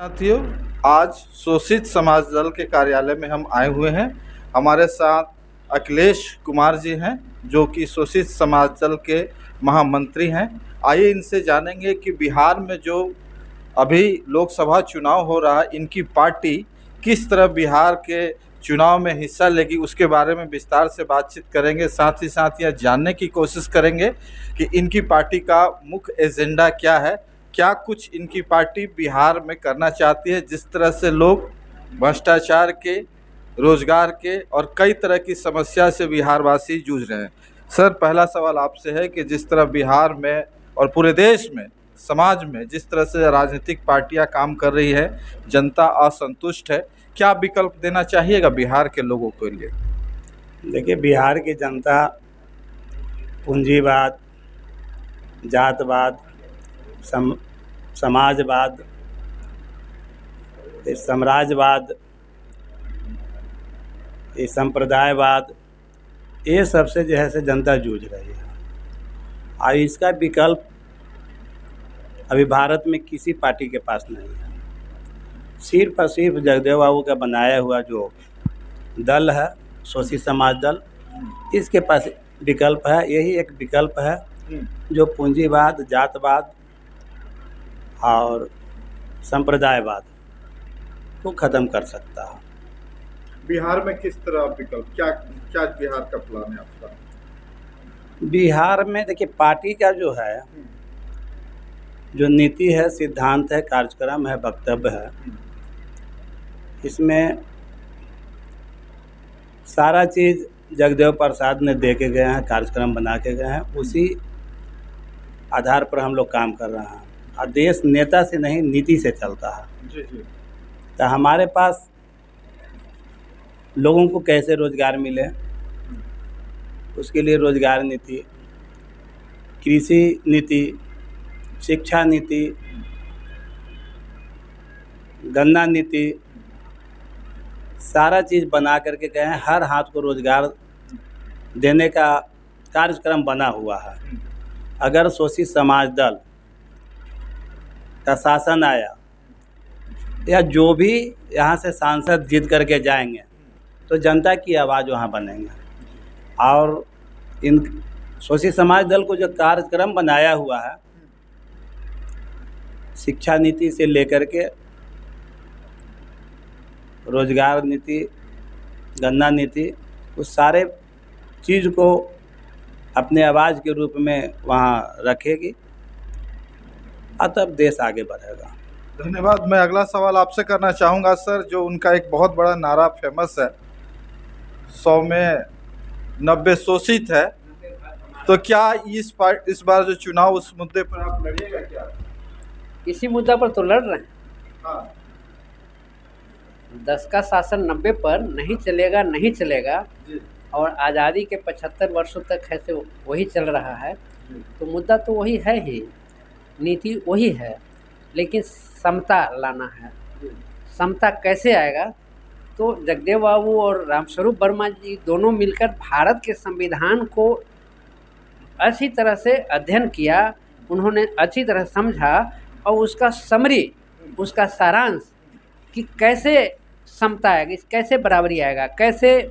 साथियों, आज शोषित समाज दल के कार्यालय में हम आए हुए हैं। हमारे साथ अखिलेश कुमार जी हैं, जो कि शोषित समाज दल के महामंत्री हैं। आइए इनसे जानेंगे कि बिहार में जो अभी लोकसभा चुनाव हो रहा है, इनकी पार्टी किस तरह बिहार के चुनाव में हिस्सा लेगी, उसके बारे में विस्तार से बातचीत करेंगे। साथ ही साथ यह जानने की कोशिश करेंगे कि इनकी पार्टी का मुख्य एजेंडा क्या है, क्या कुछ इनकी पार्टी बिहार में करना चाहती है। जिस तरह से लोग भ्रष्टाचार के, रोजगार के और कई तरह की समस्या से बिहारवासी जूझ रहे हैं। सर, पहला सवाल आपसे है कि जिस तरह बिहार में और पूरे देश में, समाज में जिस तरह से राजनीतिक पार्टियां काम कर रही है, जनता असंतुष्ट है, क्या विकल्प देना चाहिएगा बिहार के लोगों के लिए? देखिए, बिहार की जनता पूंजीवाद, जातवाद, समाजवाद, साम्राज्यवाद, संप्रदायवाद, ये सबसे जो है से जनता जूझ रही है। और इसका विकल्प अभी भारत में किसी पार्टी के पास नहीं है। सिर्फ और सिर्फ जगदेव बाबू का बनाया हुआ जो दल है, शोषित समाज दल, इसके पास विकल्प है। यही एक विकल्प है जो पूंजीवाद, जातवाद और संप्रदायवाद को ख़त्म कर सकता है। बिहार में किस तरह विकल्प, क्या क्या बिहार का प्लान है आपका? बिहार में देखिए, पार्टी का जो है, जो नीति है, सिद्धांत है, कार्यक्रम है, वक्तव्य है, इसमें सारा चीज़ जगदेव प्रसाद ने दे के गए हैं, कार्यक्रम बना के गए हैं। उसी आधार पर हम लोग काम कर रहे हैं। और देश नेता से नहीं, नीति से चलता है। जी जी। तो हमारे पास लोगों को कैसे रोज़गार मिले, उसके लिए रोज़गार नीति, कृषि नीति, शिक्षा नीति, गन्ना नीति, सारा चीज़ बना करके गए हैं। हर हाथ को रोज़गार देने का कार्यक्रम बना हुआ है। अगर शोषित समाज दल का शासन आया या जो भी यहाँ से सांसद जीत करके जाएंगे, तो जनता की आवाज़ वहाँ बनेंगे। और इन शोषित समाज दल को जो कार्यक्रम बनाया हुआ है, शिक्षा नीति से लेकर के रोज़गार नीति, गन्ना नीति, उस सारे चीज़ को अपने आवाज़ के रूप में वहाँ रखेगी, और तब देश आगे बढ़ेगा। धन्यवाद। मैं अगला सवाल आपसे करना चाहूँगा सर, जो उनका एक बहुत बड़ा नारा फेमस है, 100 में 90 शोषित है, तो क्या इस बार जो चुनाव, उस मुद्दे पर आप लड़िएगा क्या? इसी मुद्दा पर तो लड़ रहे हैं। हाँ। 10 का शासन 90 पर नहीं चलेगा, नहीं चलेगा। और आज़ादी के 75 वर्षों तक ऐसे वही चल रहा है, तो मुद्दा तो वही है ही, नीति वही है, लेकिन समता लाना है। समता कैसे आएगा? तो जगदेव बाबू और रामस्वरूप वर्मा जी दोनों मिलकर भारत के संविधान को अच्छी तरह से अध्ययन किया, उन्होंने अच्छी तरह समझा, और उसका समरी, उसका सारांश कि कैसे समता आएगी, कैसे बराबरी आएगा, कैसे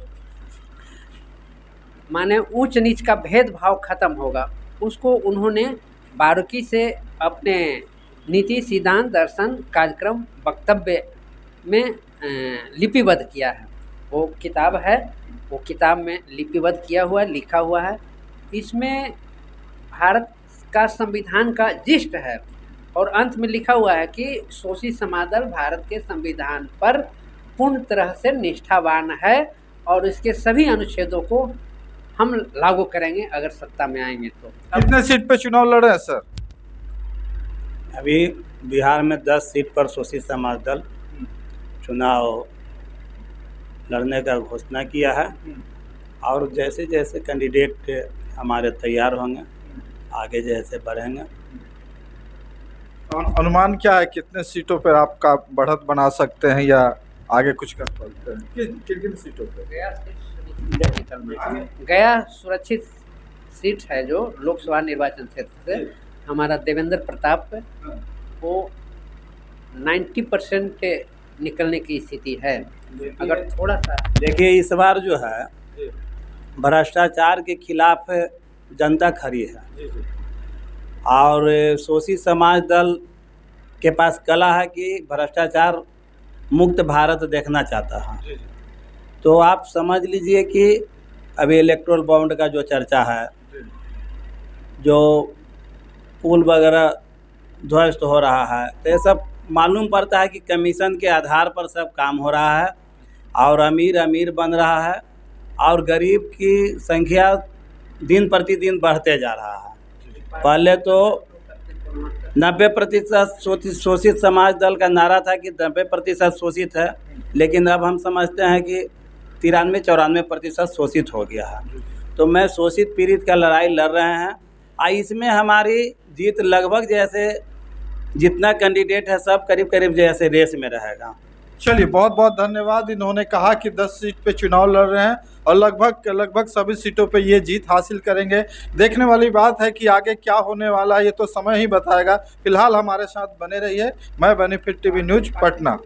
माने ऊंच नीच का भेदभाव खत्म होगा, उसको उन्होंने बारीकी से अपने नीति, सिद्धांत, दर्शन, कार्यक्रम, वक्तव्य में लिपिबद्ध किया है। वो किताब है, वो किताब में लिपिबद्ध किया हुआ है, लिखा हुआ है। इसमें भारत का संविधान का जिस्ट है, और अंत में लिखा हुआ है कि शोषित समाज दल भारत के संविधान पर पूर्ण तरह से निष्ठावान है, और इसके सभी अनुच्छेदों को हम लागू करेंगे अगर सत्ता में आएंगे तो। कितने सीट पे चुनाव लड़ रहे हैं सर? अभी बिहार में 10 सीट पर शोषित समाज दल चुनाव लड़ने का घोषणा किया है। और जैसे जैसे कैंडिडेट हमारे तैयार होंगे, आगे जैसे बढ़ेंगे। अनुमान क्या है, कितने सीटों पर आपका बढ़त बना सकते हैं या आगे कुछ कर सकते हैं? किन किन सीटों पर? गया सुरक्षित सीट है, जो लोकसभा निर्वाचन क्षेत्र से हमारा देवेंद्र प्रताप, वो 90% निकलने की स्थिति है। अगर थोड़ा सा देखिए, इस बार जो है भ्रष्टाचार के खिलाफ जनता खड़ी है और शोषित समाज दल के पास कला है कि भ्रष्टाचार मुक्त भारत देखना चाहता है। तो आप समझ लीजिए कि अभी इलेक्ट्रोल बॉन्ड का जो चर्चा है, जो पुल वगैरह ध्वस्त हो रहा है, तो ये सब मालूम पड़ता है कि कमीशन के आधार पर सब काम हो रहा है और अमीर अमीर बन रहा है और गरीब की संख्या दिन प्रतिदिन बढ़ते जा रहा है। पहले तो 90% शोषित समाज दल का नारा था कि 90% शोषित है, लेकिन अब हम समझते हैं कि 93-94% शोषित हो गया है। तो मैं शोषित पीड़ित का लड़ाई लड़ रहे हैं और इसमें हमारी जीत लगभग जैसे जितना कैंडिडेट है सब करीब करीब जैसे रेस में रहेगा। चलिए, बहुत बहुत धन्यवाद। इन्होंने कहा कि 10 सीट पे चुनाव लड़ रहे हैं और लगभग सभी सीटों पे ये जीत हासिल करेंगे। देखने वाली बात है कि आगे क्या होने वाला है, ये तो समय ही बताएगा। फिलहाल हमारे साथ बने रहिए। मैं बेनिफिट टीवी न्यूज़, पटना।